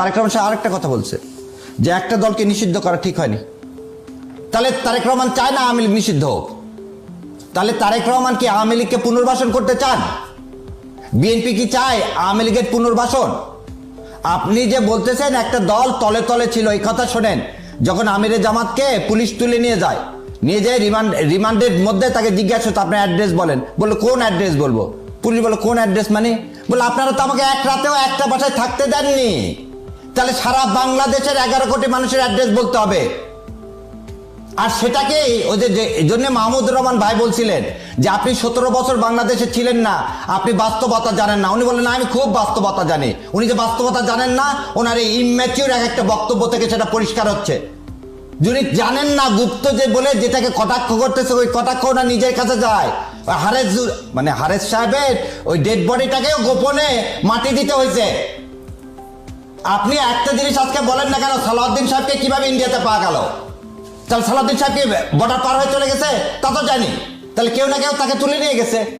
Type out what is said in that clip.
তারেক রহমান সাহেব আরেকটা কথা বলছে যে একটা দলকে নিষিদ্ধ করা ঠিক হয়নি। তাহলে তারেক রহমান চায় না আওয়ামী লীগ নিষিদ্ধ হোক। তাহলে তারেক রহমান কি আওয়ামী লীগকে পুনর্বাসন করতে চান? বিএনপি কি চায় আওয়ামী লীগের পুনর্বাসন? আপনি যে বলতেছেন একটা দল তলে তলে ছিল, এই কথা শোনেন। যখন আমিরে জামাতকে পুলিশ তুলে নিয়ে যায়, নিয়ে যায় রিমান্ডের মধ্যে তাকে জিজ্ঞাসা হতো আপনার অ্যাড্রেস বলেন, বললো কোন অ্যাড্রেস বলবো? পুলিশ বললো কোন অ্যাড্রেস মানে? বলে আপনারা তো আমাকে এক রাতেও একটা বাসায় থাকতে দেননি। তাহলে সারা বাংলাদেশের 11 কোটি মানুষের অ্যাড্রেস বলতে হবে। আর সেটাকে ওই যে এই জন্য মাহমুদুর রহমান ভাই বলছিলেন যে আপনি 17 বছর বাংলাদেশে ছিলেন না, আপনি বাস্তবতা জানেন না। উনি বললেন না, আমি খুব বাস্তবতা জানি। উনি যে বাস্তবতা জানেন না, ওনার এই ইম্যাচিউর একটা বক্তব্য থেকে সেটা পরিষ্কার হচ্ছে। যিনি জানেন না, গুপ্ত যে বলে যেটাকে কটাক্ষ করতেছে, ওই কটাক্ষ ওনার নিজের কাছে যায়। হারেস সাহেবের ওই ডেড বডিটাকেও গোপনে মাটি দিতে হয়েছে। আপনি একটা জিনিস আজকে বলেন না কেন, সালাউদ্দিন সাহেবকে কিভাবে ইন্ডিয়াতে পাওয়া গেল? তাহলে সালাউদ্দিন সাহেব কি বর্ডার পার হয়ে চলে গেছে? তা তো জানি। তাহলে কেউ না কেউ তাকে তুলে নিয়ে গেছে।